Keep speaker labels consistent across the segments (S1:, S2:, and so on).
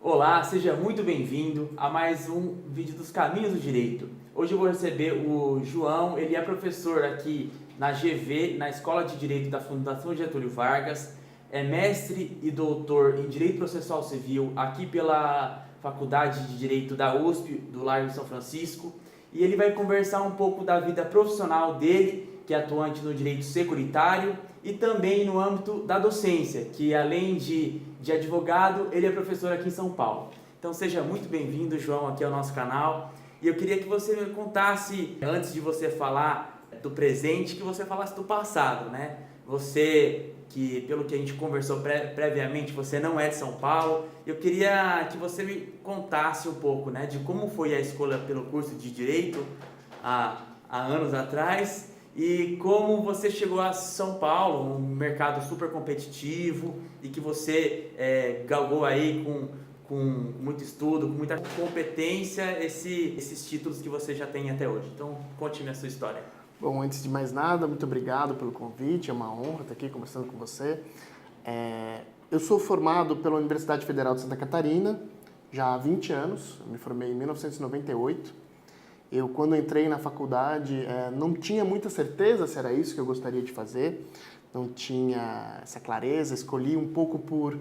S1: Olá, seja muito bem-vindo a mais um vídeo dos Caminhos do Direito. Hoje eu vou receber o João, ele é professor aqui na GV, na Escola de Direito da Fundação Getúlio Vargas, é mestre e doutor em Direito Processual Civil aqui pela Faculdade de Direito da USP, do Largo de São Francisco, e ele vai conversar um pouco da vida profissional dele, que é atuante no direito securitário, e também no âmbito da docência, que além de advogado, ele é professor aqui em São Paulo. Então seja muito bem-vindo, João, aqui ao nosso canal. E eu queria que você me contasse, antes de você falar do presente, que você falasse do passado, né? Você, que pelo que a gente conversou previamente, você não é de São Paulo. Eu queria que você me contasse um pouco, né, de como foi a escolha pelo curso de Direito há anos atrás, e como você chegou a São Paulo, um mercado super competitivo e que você galgou aí com muito estudo, com muita competência, esses títulos que você já tem até hoje. Então, conte-me a sua história.
S2: Bom, antes de mais nada, muito obrigado pelo convite, é uma honra estar aqui conversando com você. Eu sou formado pela Universidade Federal de Santa Catarina, já há 20 anos, eu me formei em 1998. Eu, quando entrei na faculdade, não tinha muita certeza se era isso que eu gostaria de fazer, não tinha essa clareza, escolhi um pouco por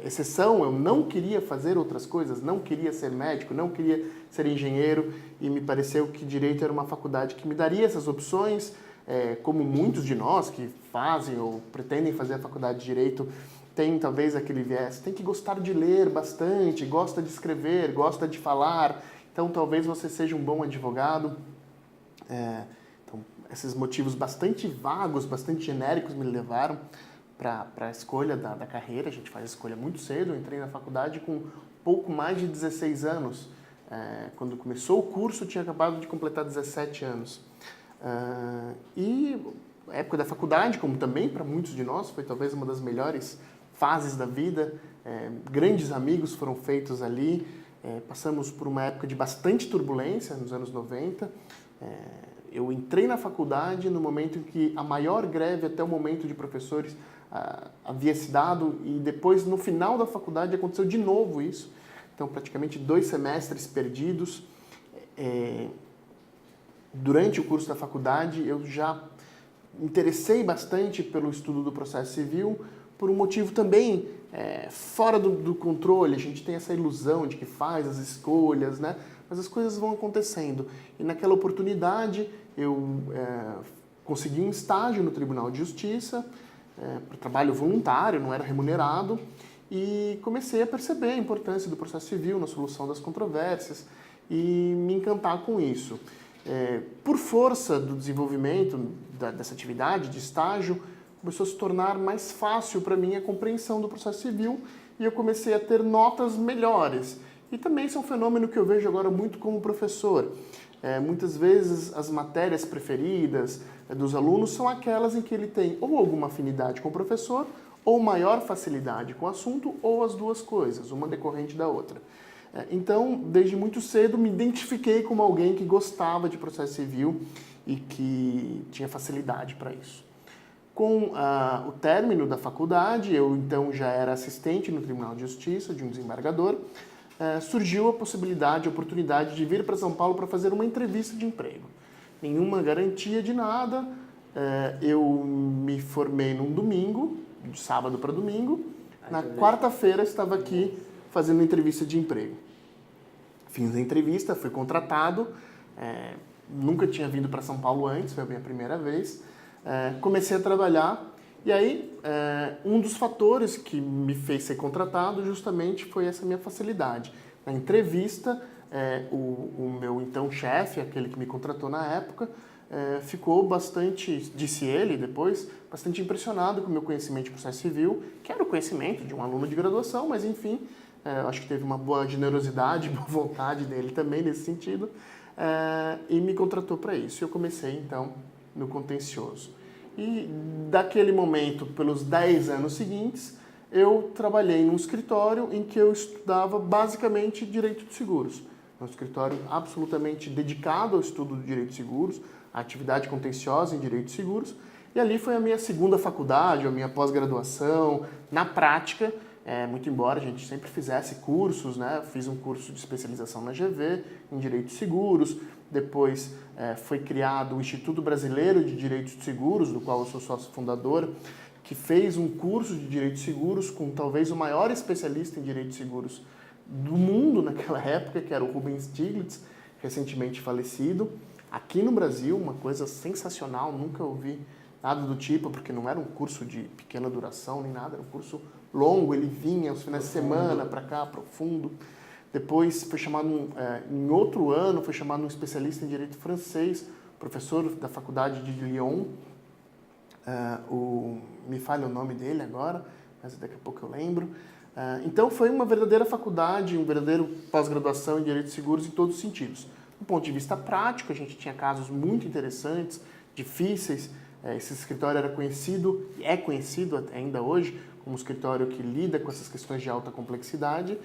S2: exceção, eu não queria fazer outras coisas, não queria ser médico, não queria ser engenheiro, e me pareceu que Direito era uma faculdade que me daria essas opções, como muitos de nós que fazem ou pretendem fazer a faculdade de Direito, tem talvez aquele viés, tem que gostar de ler bastante, gosta de escrever, gosta de falar. Então, talvez você seja um bom advogado. Então, esses motivos bastante vagos, bastante genéricos me levaram para a escolha da carreira. A gente faz a escolha muito cedo. Eu entrei na faculdade com pouco mais de 16 anos. Quando começou o curso, eu tinha acabado de completar 17 anos. E a época da faculdade, como também para muitos de nós, foi talvez uma das melhores fases da vida. Grandes amigos foram feitos ali. Passamos por uma época de bastante turbulência nos anos 90. Eu entrei na faculdade no momento em que a maior greve até o momento de professores havia se dado, e depois, no final da faculdade, aconteceu de novo isso. Então, praticamente 2 semestres perdidos. Durante o curso da faculdade, eu já me interessei bastante pelo estudo do processo civil, por um motivo também fora do controle. A gente tem essa ilusão de que faz as escolhas, né? Mas as coisas vão acontecendo. E naquela oportunidade eu consegui um estágio no Tribunal de Justiça, para trabalho voluntário, não era remunerado, e comecei a perceber a importância do processo civil na solução das controvérsias e me encantar com isso. Por força do desenvolvimento dessa atividade de estágio, começou a se tornar mais fácil para mim a compreensão do processo civil, e eu comecei a ter notas melhores. E também isso é um fenômeno que eu vejo agora muito como professor. Muitas vezes as matérias preferidas dos alunos são aquelas em que ele tem ou alguma afinidade com o professor, ou maior facilidade com o assunto, ou as duas coisas, uma decorrente da outra. Então, desde muito cedo, me identifiquei como alguém que gostava de processo civil e que tinha facilidade para isso. Com o término da faculdade, eu então já era assistente no Tribunal de Justiça, de um desembargador. Surgiu a possibilidade, a oportunidade de vir para São Paulo para fazer uma entrevista de emprego. Nenhuma garantia de nada. Eu me formei num domingo, de sábado para domingo. Na quarta-feira estava aqui fazendo entrevista de emprego. Fiz a entrevista, fui contratado. Nunca tinha vindo para São Paulo antes, foi a minha primeira vez. Comecei a trabalhar, e aí um dos fatores que me fez ser contratado justamente foi essa minha facilidade. Na entrevista, o meu então chefe, aquele que me contratou na época, ficou bastante, disse ele depois, bastante impressionado com o meu conhecimento de processo civil, que era o conhecimento de um aluno de graduação, mas enfim, acho que teve uma boa generosidade, boa vontade dele também nesse sentido, e me contratou para isso. Eu comecei então no contencioso. E daquele momento, pelos 10 anos seguintes, eu trabalhei num escritório em que eu estudava basicamente direito de seguros. Um escritório absolutamente dedicado ao estudo do direito de seguros, à atividade contenciosa em direito de seguros. E ali foi a minha segunda faculdade, a minha pós-graduação, na prática, muito embora a gente sempre fizesse cursos, né? Fiz um curso de especialização na GV, em Direitos Seguros, depois foi criado o Instituto Brasileiro de Direitos Seguros, do qual eu sou sócio fundador, que fez um curso de Direitos Seguros com talvez o maior especialista em Direitos Seguros do mundo naquela época, que era o Rubens Stiglitz, recentemente falecido. Aqui no Brasil, uma coisa sensacional, nunca ouvi nada do tipo, porque não era um curso de pequena duração nem nada, era um curso longo, ele vinha aos finais de semana para cá, profundo. Depois foi chamado, em outro ano, foi chamado um especialista em direito francês, professor da faculdade de Lyon, me falha o nome dele agora, mas daqui a pouco eu lembro. Então foi uma verdadeira faculdade, um verdadeiro pós-graduação em direitos seguros em todos os sentidos. Do ponto de vista prático, a gente tinha casos muito interessantes, difíceis. Esse escritório era conhecido, e é conhecido ainda hoje, como um escritório que lida com essas questões de alta complexidade,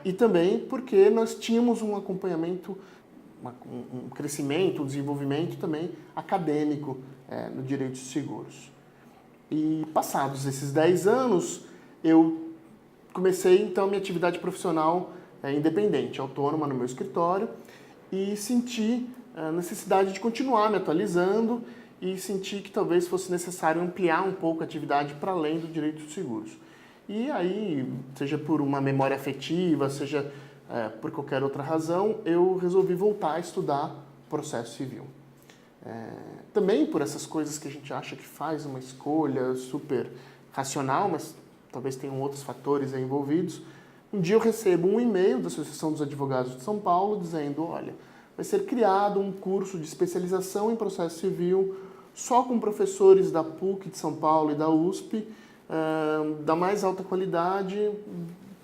S2: e também porque nós tínhamos um acompanhamento, um crescimento, um desenvolvimento também acadêmico no direitos seguros. E passados esses 10 anos, eu comecei então a minha atividade profissional independente, autônoma no meu escritório, e senti a necessidade de continuar me atualizando e senti que talvez fosse necessário ampliar um pouco a atividade para além do direito dos seguros. E aí, seja por uma memória afetiva, seja por qualquer outra razão, eu resolvi voltar a estudar processo civil. Também por essas coisas que a gente acha que faz uma escolha super racional, mas talvez tenham outros fatores aí envolvidos. Um dia eu recebo um e-mail da Associação dos Advogados de São Paulo dizendo, olha, vai ser criado um curso de especialização em processo civil só com professores da PUC de São Paulo e da USP, da mais alta qualidade,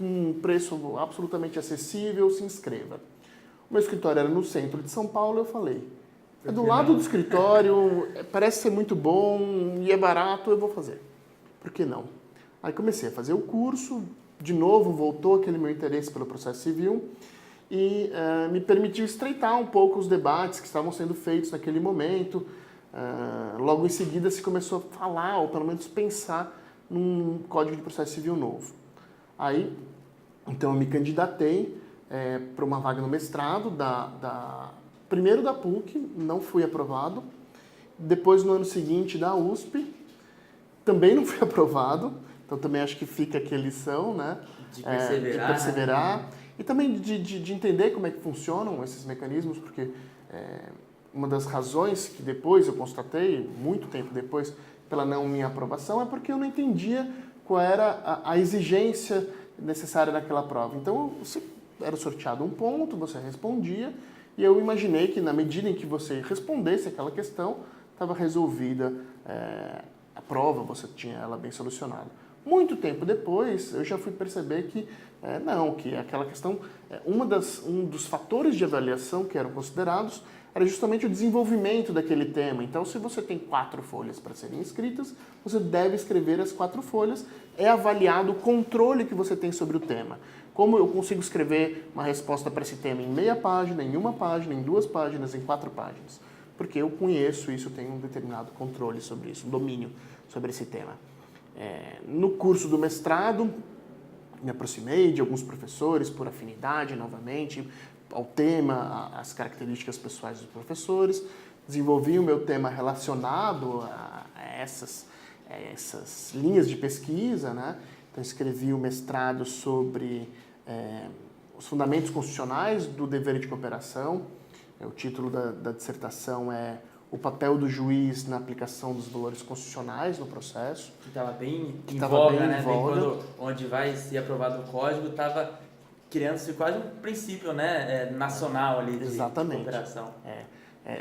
S2: um preço absolutamente acessível, se inscreva. O meu escritório era no centro de São Paulo, eu falei, é do lado do escritório, parece ser muito bom e é barato, eu vou fazer. Por que não? Aí comecei a fazer o curso, de novo voltou aquele meu interesse pelo processo civil e me permitiu estreitar um pouco os debates que estavam sendo feitos naquele momento. Logo em seguida se começou a falar, ou pelo menos pensar, num Código de Processo Civil novo. Aí, então eu me candidatei para uma vaga no mestrado, primeiro da PUC, não fui aprovado. Depois, no ano seguinte, da USP, também não fui aprovado. Então também acho que fica aqui a lição, né?
S1: De perseverar.
S2: De perseverar. E também de entender como é que funcionam esses mecanismos, porque uma das razões que depois eu constatei, muito tempo depois, pela não minha aprovação, é porque eu não entendia qual era a exigência necessária daquela prova. Então, você era sorteado um ponto, você respondia, e eu imaginei que na medida em que você respondesse aquela questão, estava resolvida a prova, você tinha ela bem solucionada. Muito tempo depois, eu já fui perceber que que aquela questão, um dos fatores de avaliação que eram considerados era justamente o desenvolvimento daquele tema. Então, se você tem 4 folhas para serem escritas, você deve escrever as 4 folhas. É avaliado o controle que você tem sobre o tema. Como eu consigo escrever uma resposta para esse tema em meia página, em 1 página, em 2 páginas, em 4 páginas? Porque eu conheço isso, eu tenho um determinado controle sobre isso, um domínio sobre esse tema. No curso do mestrado, me aproximei de alguns professores por afinidade, novamente, ao tema, às características pessoais dos professores, desenvolvi o meu tema relacionado a essas linhas de pesquisa, né? Então, escrevi o mestrado sobre os fundamentos constitucionais do dever de cooperação. O título da dissertação é O papel do juiz na aplicação dos valores constitucionais no processo.
S1: Que estava bem em voga, né? Quando, onde vai ser aprovado o código, estava criando-se quase um princípio, né, nacional ali de cooperação.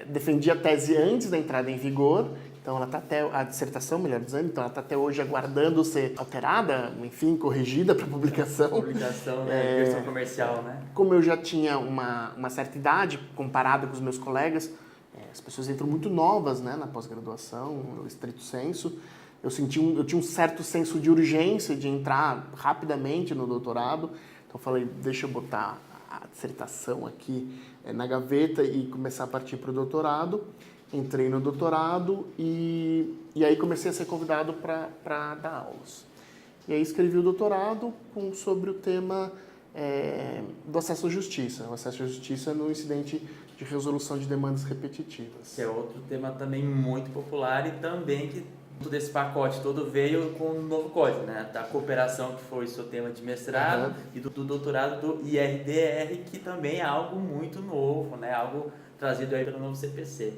S2: Defendi a tese antes da entrada em vigor, então ela está até, a dissertação, melhor dizendo, então ela está até hoje aguardando ser alterada, enfim, corrigida para publicação.
S1: Publicação, né, versão comercial, né?
S2: Como eu já tinha uma certa idade, comparado com os meus colegas, as pessoas entram muito novas, né, na pós-graduação, no estrito senso. Eu tinha um certo senso de urgência de entrar rapidamente no doutorado. Então eu falei, deixa eu botar a dissertação aqui na gaveta e começar a partir para o doutorado. Entrei no doutorado e aí comecei a ser convidado para dar aulas. E aí escrevi o doutorado sobre o tema do acesso à justiça. O acesso à justiça no incidente de resolução de demandas repetitivas.
S1: Que é outro tema também muito popular e também que todo esse pacote todo veio com um novo código, né? Da cooperação, que foi o seu tema de mestrado, e do doutorado do IRDR, que também é algo muito novo, né? Algo trazido aí pelo novo CPC.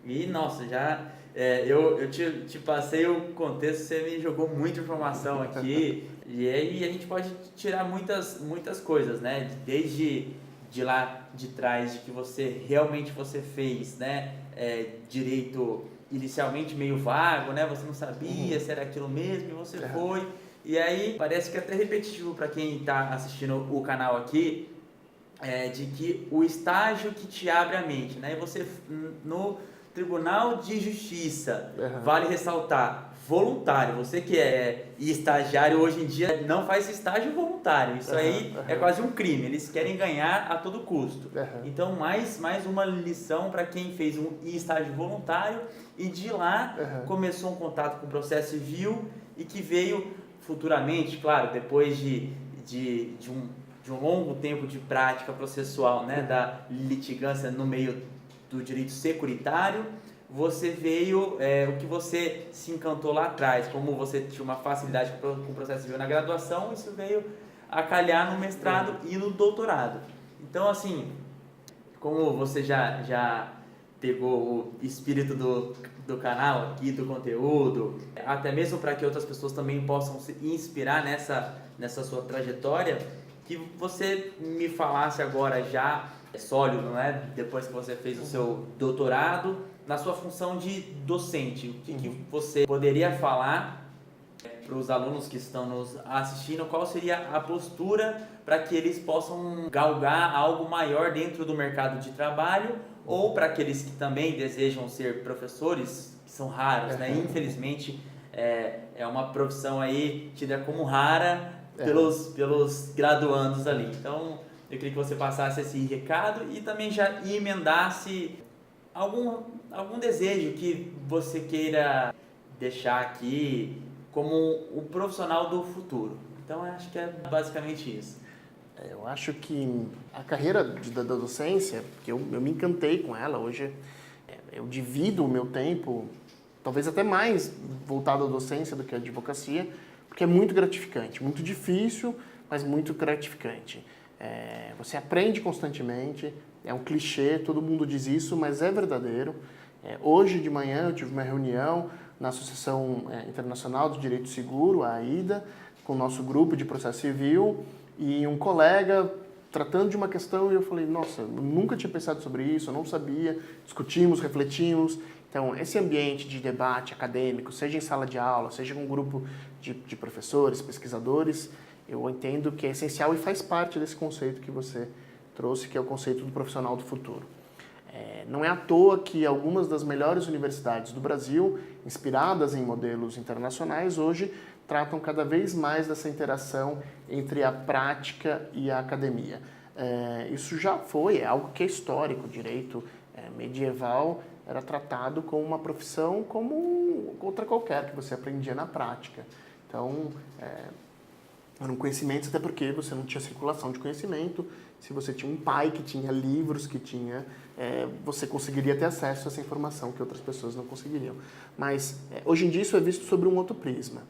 S1: E, nossa, eu te passei o contexto, você me jogou muita informação aqui, e aí a gente pode tirar muitas coisas, né? Desde de lá de trás, de que você fez, né? Direito inicialmente meio vago, né? Você não sabia se era aquilo mesmo, e você foi. E aí parece que é até repetitivo para quem está assistindo o canal aqui, de que o estágio que te abre a mente, né? E você no Tribunal de Justiça, vale ressaltar, voluntário. Você que é estagiário hoje em dia não faz estágio voluntário. Isso aí é quase um crime. Eles querem ganhar a todo custo. Então, mais uma lição para quem fez um estágio voluntário e de lá começou um contato com o processo civil e que veio futuramente, claro, depois de um longo tempo de prática processual, né, da litigância no meio do direito securitário, você veio, o que você se encantou lá atrás, como você tinha uma facilidade com o processo civil na graduação, isso veio a calhar no mestrado e no doutorado. Então, assim, como você já pegou o espírito do canal aqui, do conteúdo, até mesmo para que outras pessoas também possam se inspirar nessa sua trajetória, que você me falasse agora já sólido, né? Depois que você fez o seu doutorado, na sua função de docente, o que você poderia falar para os alunos que estão nos assistindo, qual seria a postura para que eles possam galgar algo maior dentro do mercado de trabalho, ou para aqueles que também desejam ser professores, que são raros, né? Infelizmente, é uma profissão aí tida como rara pelos graduandos ali. Então, eu queria que você passasse esse recado e também já emendasse algum desejo que você queira deixar aqui como o profissional do futuro. Então, eu acho que é basicamente isso.
S2: Eu acho que a carreira da docência, que eu me encantei com ela, hoje eu divido o meu tempo, talvez até mais voltado à docência do que à advocacia, porque é muito gratificante, muito difícil, mas muito gratificante. Você aprende constantemente, é um clichê, todo mundo diz isso, mas é verdadeiro. Hoje de manhã eu tive uma reunião na Associação Internacional do Direito Seguro, a AIDA, com o nosso grupo de processo civil, e um colega tratando de uma questão e eu falei, nossa, eu nunca tinha pensado sobre isso, eu não sabia, discutimos, refletimos. Então, esse ambiente de debate acadêmico, seja em sala de aula, seja com um grupo de professores, pesquisadores, eu entendo que é essencial e faz parte desse conceito que você trouxe, que é o conceito do profissional do futuro. Não é à toa que algumas das melhores universidades do Brasil, inspiradas em modelos internacionais, hoje tratam cada vez mais dessa interação entre a prática e a academia. Isso já é algo que é histórico. O direito medieval era tratado como uma profissão como outra qualquer, que você aprendia na prática. Então, eram conhecimentos, até porque você não tinha circulação de conhecimento. Se você tinha um pai que tinha livros, você conseguiria ter acesso a essa informação que outras pessoas não conseguiriam. Mas, hoje em dia, isso é visto sobre um outro prisma.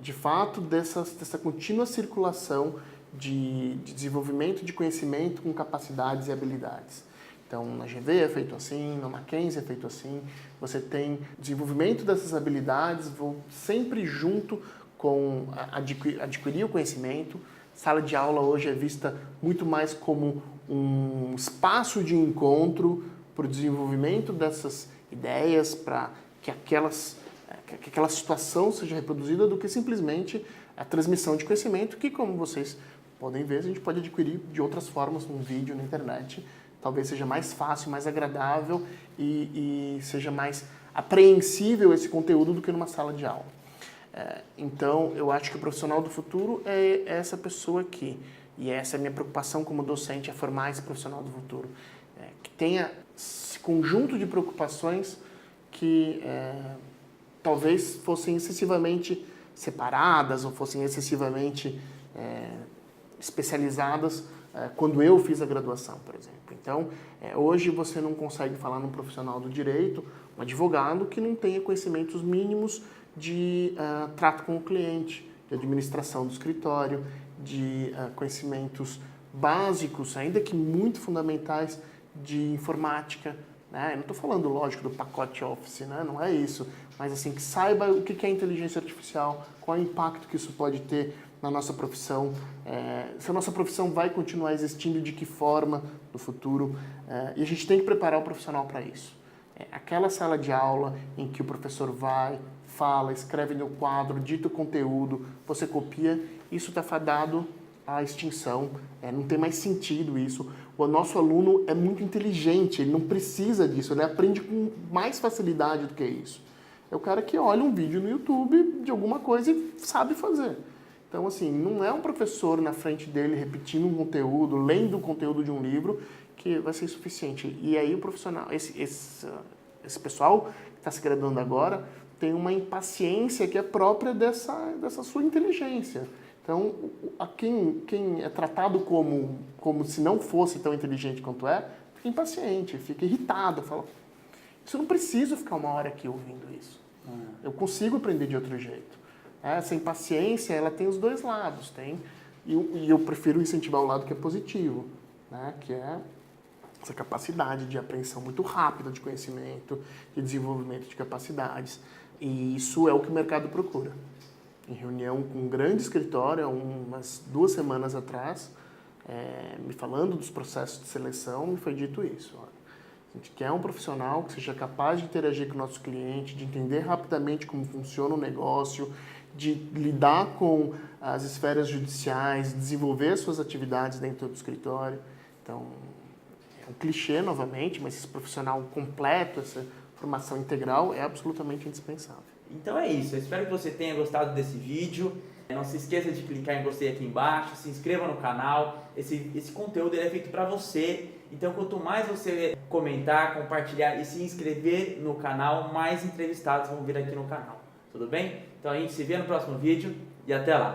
S2: De fato, dessa contínua circulação de desenvolvimento de conhecimento com capacidades e habilidades. Então, na GV é feito assim, na Mackenzie é feito assim. Você tem desenvolvimento dessas habilidades sempre junto com adquirir o conhecimento. Sala de aula hoje é vista muito mais como um espaço de encontro para o desenvolvimento dessas ideias, para que aquela situação seja reproduzida, do que simplesmente a transmissão de conhecimento, que, como vocês podem ver, a gente pode adquirir de outras formas, num vídeo, na internet. Talvez seja mais fácil, mais agradável e seja mais apreensível esse conteúdo do que numa sala de aula. Então, eu acho que o profissional do futuro é essa pessoa aqui. E essa é a minha preocupação como docente, é formar esse profissional do futuro. Que tenha esse conjunto de preocupações que talvez fossem excessivamente separadas ou fossem excessivamente especializadas quando eu fiz a graduação, por exemplo. Então, hoje você não consegue falar num profissional do direito, um advogado que não tenha conhecimentos mínimos de trato com o cliente, de administração do escritório, de conhecimentos básicos, ainda que muito fundamentais, de informática, né? Eu não estou falando, lógico, do pacote Office, né? Não é isso, mas assim, que saiba o que é inteligência artificial, qual é o impacto que isso pode ter na nossa profissão, se a nossa profissão vai continuar existindo, de que forma no futuro, e a gente tem que preparar o profissional para isso. Aquela sala de aula em que o professor vai, fala, escreve no quadro, dita o conteúdo, você copia, isso está fadado à extinção, não tem mais sentido isso. O nosso aluno é muito inteligente, ele não precisa disso, ele aprende com mais facilidade do que isso. É o cara que olha um vídeo no YouTube de alguma coisa e sabe fazer. Então, assim, não é um professor na frente dele repetindo um conteúdo, lendo o conteúdo de um livro, que vai ser suficiente. E aí o profissional, esse pessoal que está se graduando agora, tem uma impaciência que é própria dessa sua inteligência. Então, quem é tratado como se não fosse tão inteligente quanto fica impaciente, fica irritado, fala, eu não preciso ficar uma hora aqui ouvindo isso. Eu consigo aprender de outro jeito. Essa impaciência, ela tem os dois lados, e eu prefiro incentivar o lado que é positivo, né? Que é essa capacidade de apreensão muito rápida de conhecimento, de desenvolvimento de capacidades. E isso é o que o mercado procura. Em reunião com um grande escritório, umas 2 semanas atrás, me falando dos processos de seleção, me foi dito isso. Olha, a gente quer um profissional que seja capaz de interagir com o nosso cliente, de entender rapidamente como funciona o negócio, de lidar com as esferas judiciais, desenvolver suas atividades dentro do escritório. Então, é um clichê novamente, mas esse profissional completo, essa formação integral é absolutamente indispensável.
S1: Então é isso, eu espero que você tenha gostado desse vídeo. Não se esqueça de clicar em gostei aqui embaixo, se inscreva no canal. Esse conteúdo é feito para você, então quanto mais você comentar, compartilhar e se inscrever no canal, mais entrevistados vão vir aqui no canal, tudo bem? Então a gente se vê no próximo vídeo e até lá!